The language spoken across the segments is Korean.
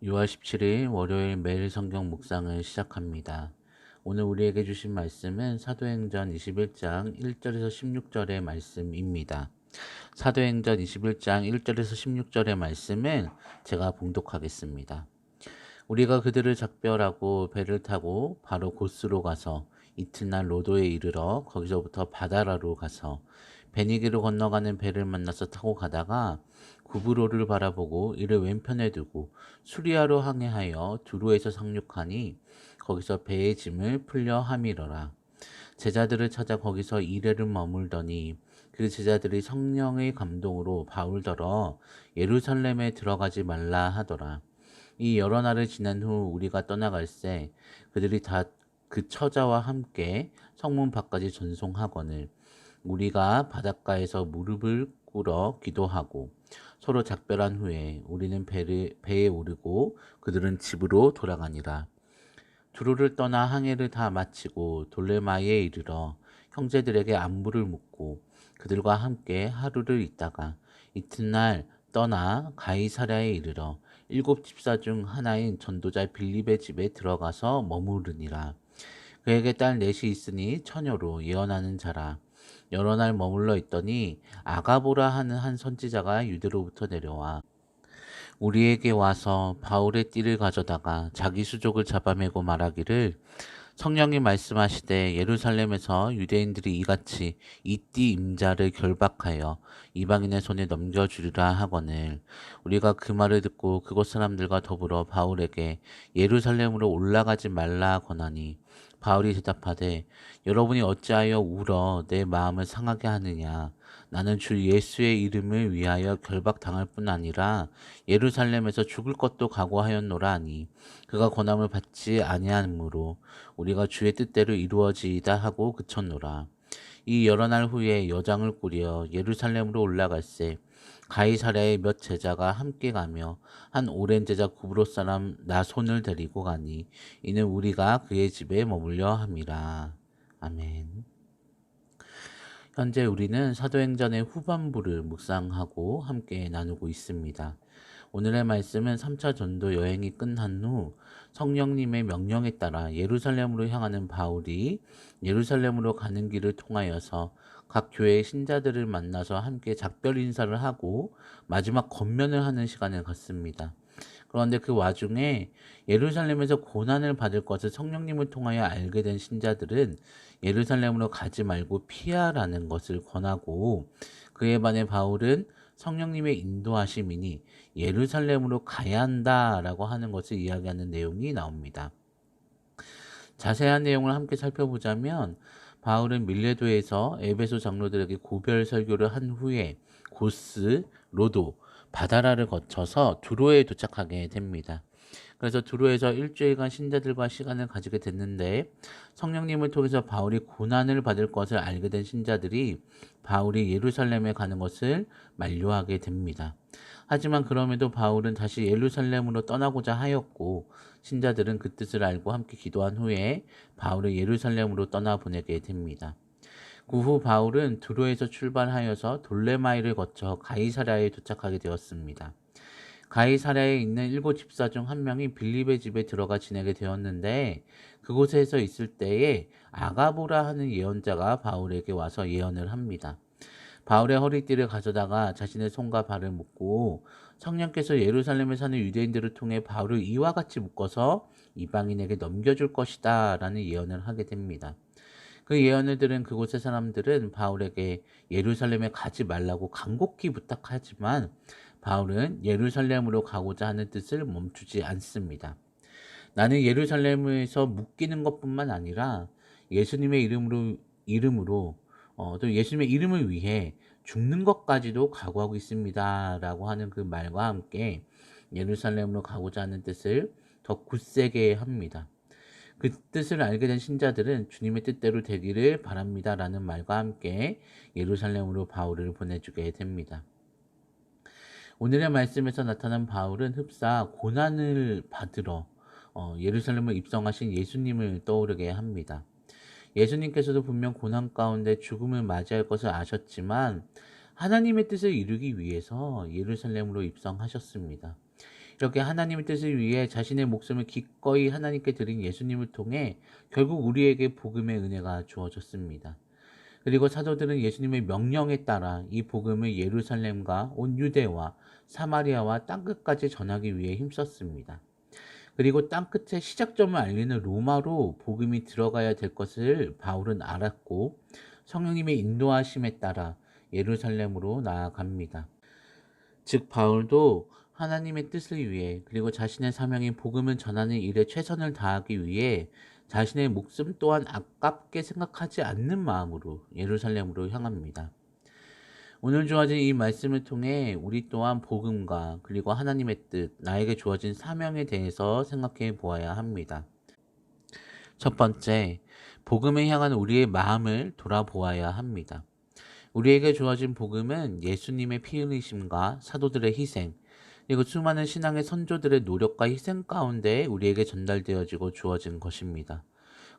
6월 17일 월요일 매일 성경 묵상을 시작합니다. 오늘 우리에게 주신 말씀은 사도행전 21장 1절에서 16절의 말씀입니다. 사도행전 21장 1절에서 16절의 말씀은 제가 봉독하겠습니다. 우리가 그들을 작별하고 배를 타고 바로 고스로 가서 이튿날 로도에 이르러 거기서부터 바다라로 가서 베니게로 건너가는 배를 만나서 타고 가다가 구브로를 바라보고 이를 왼편에 두고 수리아로 항해하여 두로에서 상륙하니 거기서 배의 짐을 풀려 함이러라. 제자들을 찾아 거기서 이레를 머물더니 그 제자들이 성령의 감동으로 바울더러 예루살렘에 들어가지 말라 하더라. 이 여러 날을 지난 후 우리가 떠나갈새 그들이 다 그 처자와 함께 성문 밖까지 전송하거늘 우리가 바닷가에서 무릎을 꿇어 기도하고 서로 작별한 후에 우리는 배에 오르고 그들은 집으로 돌아가니라. 두로를 떠나 항해를 다 마치고 돌레마이에 이르러 형제들에게 안부를 묻고 그들과 함께 하루를 있다가 이튿날 떠나 가이사랴에 이르러 일곱 집사 중 하나인 전도자 빌립의 집에 들어가서 머무르니라. 그에게 딸 넷이 있으니 처녀로 예언하는 자라. 여러 날 머물러 있더니 아가보라 하는 한 선지자가 유대로부터 내려와 우리에게 와서 바울의 띠를 가져다가 자기 수족을 잡아매고 말하기를 성령이 말씀하시되 예루살렘에서 유대인들이 이같이 이 띠 임자를 결박하여 이방인의 손에 넘겨주리라 하거늘 우리가 그 말을 듣고 그곳 사람들과 더불어 바울에게 예루살렘으로 올라가지 말라 권하니 바울이 대답하되 여러분이 어찌하여 울어 내 마음을 상하게 하느냐 나는 주 예수의 이름을 위하여 결박당할 뿐 아니라 예루살렘에서 죽을 것도 각오하였노라 하니 그가 권함을 받지 아니하므로 우리가 주의 뜻대로 이루어지이다 하고 그쳤노라. 이 여러 날 후에 여장을 꾸려 예루살렘으로 올라갈새 가이사랴의 몇 제자가 함께 가며 한 오랜 제자 구브로 사람 나손을 데리고 가니 이는 우리가 그의 집에 머물려 함이라. 아멘. 현재 우리는 사도행전의 후반부를 묵상하고 함께 나누고 있습니다. 오늘의 말씀은 3차 전도 여행이 끝난 후 성령님의 명령에 따라 예루살렘으로 향하는 바울이 예루살렘으로 가는 길을 통하여서 각 교회의 신자들을 만나서 함께 작별 인사를 하고 마지막 권면을 하는 시간을 갖습니다. 그런데 그 와중에 예루살렘에서 고난을 받을 것을 성령님을 통하여 알게 된 신자들은 예루살렘으로 가지 말고 피하라는 것을 권하고 그에 반해 바울은 성령님의 인도하심이니 예루살렘으로 가야 한다라고 하는 것을 이야기하는 내용이 나옵니다. 자세한 내용을 함께 살펴보자면 바울은 밀레도에서 에베소 장로들에게 고별 설교를 한 후에 고스, 로도, 바다라를 거쳐서 두로에 도착하게 됩니다. 그래서 두로에서 일주일간 신자들과 시간을 가지게 됐는데 성령님을 통해서 바울이 고난을 받을 것을 알게 된 신자들이 바울이 예루살렘에 가는 것을 만류하게 됩니다. 하지만 그럼에도 바울은 다시 예루살렘으로 떠나고자 하였고 신자들은 그 뜻을 알고 함께 기도한 후에 바울을 예루살렘으로 떠나보내게 됩니다. 그 후 바울은 두로에서 출발하여서 돌레마이를 거쳐 가이사랴에 도착하게 되었습니다. 가이사랴에 있는 일곱 집사 중 한 명이 빌립의 집에 들어가 지내게 되었는데 그곳에서 있을 때에 아가보라 하는 예언자가 바울에게 와서 예언을 합니다. 바울의 허리띠를 가져다가 자신의 손과 발을 묶고 성령께서 예루살렘에 사는 유대인들을 통해 바울을 이와 같이 묶어서 이방인에게 넘겨줄 것이다 라는 예언을 하게 됩니다. 그 예언을 들은 그곳의 사람들은 바울에게 예루살렘에 가지 말라고 간곡히 부탁하지만 바울은 예루살렘으로 가고자 하는 뜻을 멈추지 않습니다. 나는 예루살렘에서 묶이는 것뿐만 아니라 예수님의 이름으로 또 예수님의 이름을 위해 죽는 것까지도 각오하고 있습니다. 라고 하는 그 말과 함께 예루살렘으로 가고자 하는 뜻을 더 굳세게 합니다. 그 뜻을 알게 된 신자들은 주님의 뜻대로 되기를 바랍니다. 라는 말과 함께 예루살렘으로 바울을 보내주게 됩니다. 오늘의 말씀에서 나타난 바울은 흡사 고난을 받으러 예루살렘을 입성하신 예수님을 떠오르게 합니다. 예수님께서도 분명 고난 가운데 죽음을 맞이할 것을 아셨지만 하나님의 뜻을 이루기 위해서 예루살렘으로 입성하셨습니다. 이렇게 하나님의 뜻을 위해 자신의 목숨을 기꺼이 하나님께 드린 예수님을 통해 결국 우리에게 복음의 은혜가 주어졌습니다. 그리고 사도들은 예수님의 명령에 따라 이 복음을 예루살렘과 온 유대와 사마리아와 땅끝까지 전하기 위해 힘썼습니다. 그리고 땅끝의 시작점을 알리는 로마로 복음이 들어가야 될 것을 바울은 알았고 성령님의 인도하심에 따라 예루살렘으로 나아갑니다. 즉 바울도 하나님의 뜻을 위해 그리고 자신의 사명인 복음을 전하는 일에 최선을 다하기 위해 자신의 목숨 또한 아깝게 생각하지 않는 마음으로 예루살렘으로 향합니다. 오늘 주어진 이 말씀을 통해 우리 또한 복음과 그리고 하나님의 뜻, 나에게 주어진 사명에 대해서 생각해 보아야 합니다. 첫 번째, 복음에 향한 우리의 마음을 돌아보아야 합니다. 우리에게 주어진 복음은 예수님의 피 흘리심과 사도들의 희생, 그리고 수많은 신앙의 선조들의 노력과 희생 가운데 우리에게 전달되어지고 주어진 것입니다.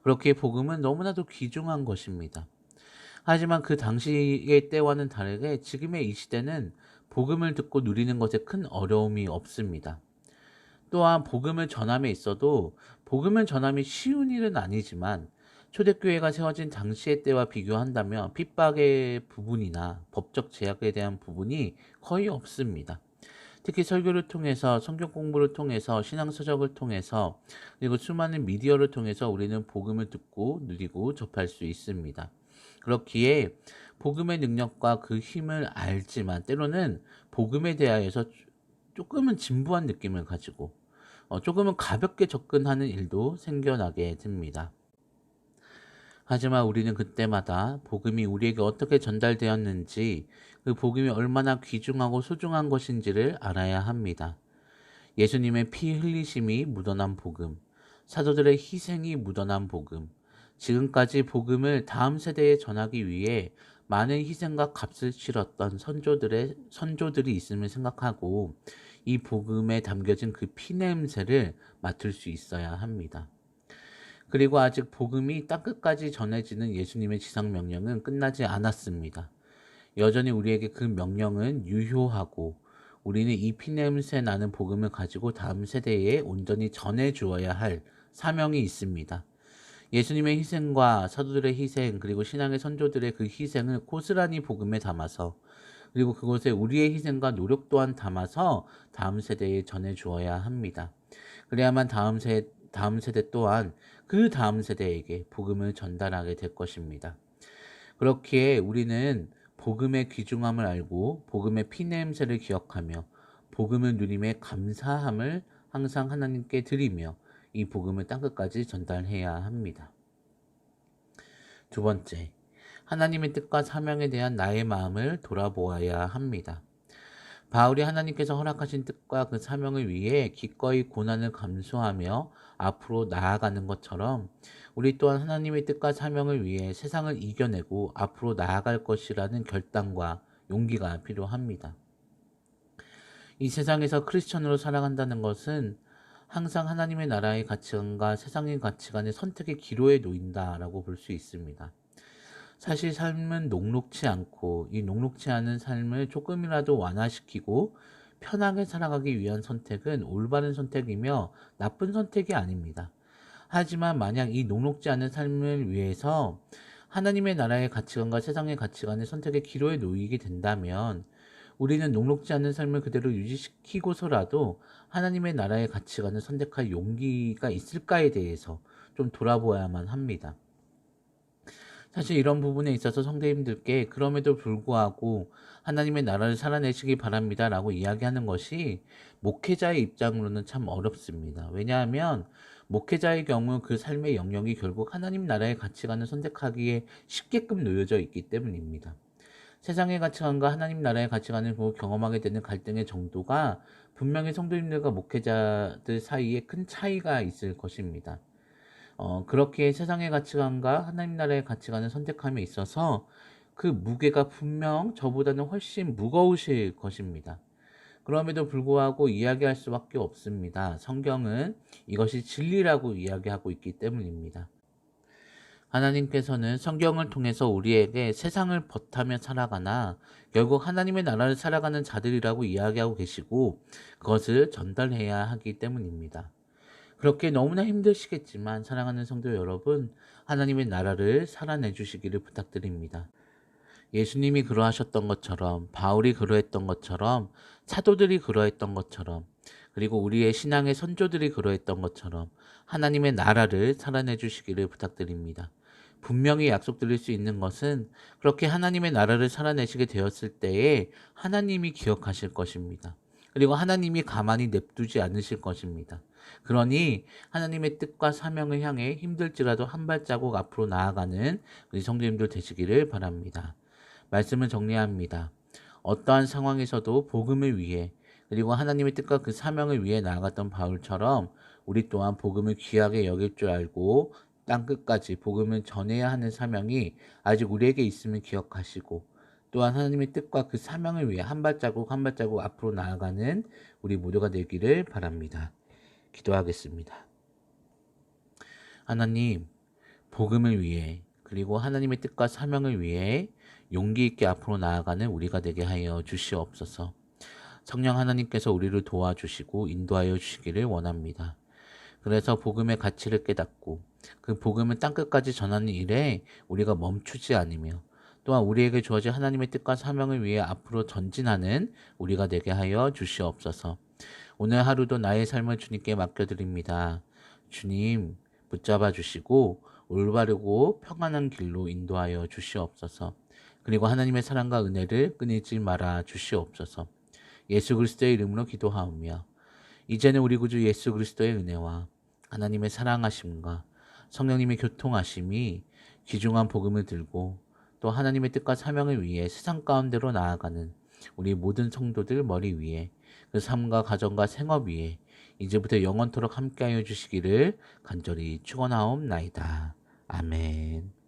그렇게 복음은 너무나도 귀중한 것입니다. 하지만 그 당시의 때와는 다르게 지금의 이 시대는 복음을 듣고 누리는 것에 큰 어려움이 없습니다. 또한 복음을 전함에 있어도 복음을 전함이 쉬운 일은 아니지만 초대교회가 세워진 당시의 때와 비교한다면 핍박의 부분이나 법적 제약에 대한 부분이 거의 없습니다. 특히 설교를 통해서 성경 공부를 통해서 신앙서적을 통해서 그리고 수많은 미디어를 통해서 우리는 복음을 듣고 누리고 접할 수 있습니다. 그렇기에 복음의 능력과 그 힘을 알지만 때로는 복음에 대하여서 조금은 진부한 느낌을 가지고 조금은 가볍게 접근하는 일도 생겨나게 됩니다. 하지만 우리는 그때마다 복음이 우리에게 어떻게 전달되었는지 그 복음이 얼마나 귀중하고 소중한 것인지를 알아야 합니다. 예수님의 피 흘리심이 묻어난 복음, 사도들의 희생이 묻어난 복음, 지금까지 복음을 다음 세대에 전하기 위해 많은 희생과 값을 치렀던 선조들이 있음을 생각하고 이 복음에 담겨진 그 피냄새를 맡을 수 있어야 합니다. 그리고 아직 복음이 땅끝까지 전해지는 예수님의 지상명령은 끝나지 않았습니다. 여전히 우리에게 그 명령은 유효하고 우리는 이 피냄새 나는 복음을 가지고 다음 세대에 온전히 전해주어야 할 사명이 있습니다. 예수님의 희생과 사도들의 희생 그리고 신앙의 선조들의 그 희생을 고스란히 복음에 담아서 그리고 그곳에 우리의 희생과 노력 또한 담아서 다음 세대에 전해주어야 합니다. 그래야만 다음 세대 또한 그 다음 세대에게 복음을 전달하게 될 것입니다. 그렇기에 우리는 복음의 귀중함을 알고 복음의 피냄새를 기억하며 복음을 누림에 감사함을 항상 하나님께 드리며 이 복음을 땅끝까지 전달해야 합니다. 두 번째, 하나님의 뜻과 사명에 대한 나의 마음을 돌아보아야 합니다. 바울이 하나님께서 허락하신 뜻과 그 사명을 위해 기꺼이 고난을 감수하며 앞으로 나아가는 것처럼 우리 또한 하나님의 뜻과 사명을 위해 세상을 이겨내고 앞으로 나아갈 것이라는 결단과 용기가 필요합니다. 이 세상에서 크리스천으로 살아간다는 것은 항상 하나님의 나라의 가치관과 세상의 가치관의 선택의 기로에 놓인다라고 볼 수 있습니다. 사실 삶은 녹록치 않고 이 녹록치 않은 삶을 조금이라도 완화시키고 편하게 살아가기 위한 선택은 올바른 선택이며 나쁜 선택이 아닙니다. 하지만 만약 이 녹록지 않은 삶을 위해서 하나님의 나라의 가치관과 세상의 가치관의 선택의 기로에 놓이게 된다면 우리는 녹록지 않은 삶을 그대로 유지시키고서라도 하나님의 나라의 가치관을 선택할 용기가 있을까에 대해서 좀 돌아보아야만 합니다. 사실 이런 부분에 있어서 성도님들께 그럼에도 불구하고 하나님의 나라를 살아내시기 바랍니다 라고 이야기하는 것이 목회자의 입장으로는 참 어렵습니다. 왜냐하면 목회자의 경우 그 삶의 영역이 결국 하나님 나라의 가치관을 선택하기에 쉽게끔 놓여져 있기 때문입니다. 세상의 가치관과 하나님 나라의 가치관을 보고 경험하게 되는 갈등의 정도가 분명히 성도님들과 목회자들 사이에 큰 차이가 있을 것입니다. 그렇게 세상의 가치관과 하나님 나라의 가치관을 선택함에 있어서 그 무게가 분명 저보다는 훨씬 무거우실 것입니다. 그럼에도 불구하고 이야기할 수밖에 없습니다. 성경은 이것이 진리라고 이야기하고 있기 때문입니다. 하나님께서는 성경을 통해서 우리에게 세상을 벗하며 살아가나 결국 하나님의 나라를 살아가는 자들이라고 이야기하고 계시고 그것을 전달해야 하기 때문입니다. 그렇게 너무나 힘드시겠지만 사랑하는 성도 여러분, 하나님의 나라를 살아내 주시기를 부탁드립니다. 예수님이 그러하셨던 것처럼, 바울이 그러했던 것처럼, 사도들이 그러했던 것처럼, 그리고 우리의 신앙의 선조들이 그러했던 것처럼 하나님의 나라를 살아내 주시기를 부탁드립니다. 분명히 약속드릴 수 있는 것은 그렇게 하나님의 나라를 살아내시게 되었을 때에 하나님이 기억하실 것입니다. 그리고 하나님이 가만히 냅두지 않으실 것입니다. 그러니 하나님의 뜻과 사명을 향해 힘들지라도 한 발자국 앞으로 나아가는 우리 성도님들 되시기를 바랍니다. 말씀을 정리합니다. 어떠한 상황에서도 복음을 위해 그리고 하나님의 뜻과 그 사명을 위해 나아갔던 바울처럼 우리 또한 복음을 귀하게 여길 줄 알고 땅끝까지 복음을 전해야 하는 사명이 아직 우리에게 있음을 기억하시고 또한 하나님의 뜻과 그 사명을 위해 한 발자국 한 발자국 앞으로 나아가는 우리 모두가 되기를 바랍니다. 기도하겠습니다. 하나님, 복음을 위해 그리고 하나님의 뜻과 사명을 위해 용기 있게 앞으로 나아가는 우리가 되게 하여 주시옵소서. 성령 하나님께서 우리를 도와주시고 인도하여 주시기를 원합니다. 그래서 복음의 가치를 깨닫고 그 복음을 땅끝까지 전하는 일에 우리가 멈추지 않으며 또한 우리에게 주어진 하나님의 뜻과 사명을 위해 앞으로 전진하는 우리가 되게 하여 주시옵소서. 오늘 하루도 나의 삶을 주님께 맡겨드립니다. 주님 붙잡아 주시고 올바르고 평안한 길로 인도하여 주시옵소서. 그리고 하나님의 사랑과 은혜를 끊이지 말아 주시옵소서. 예수 그리스도의 이름으로 기도하오며 이제는 우리 구주 예수 그리스도의 은혜와 하나님의 사랑하심과 성령님의 교통하심이 귀중한 복음을 들고 또 하나님의 뜻과 사명을 위해 세상 가운데로 나아가는 우리 모든 성도들 머리 위에 그 삶과 가정과 생업 위에 이제부터 영원토록 함께하여 주시기를 간절히 축원하옵나이다. 아멘.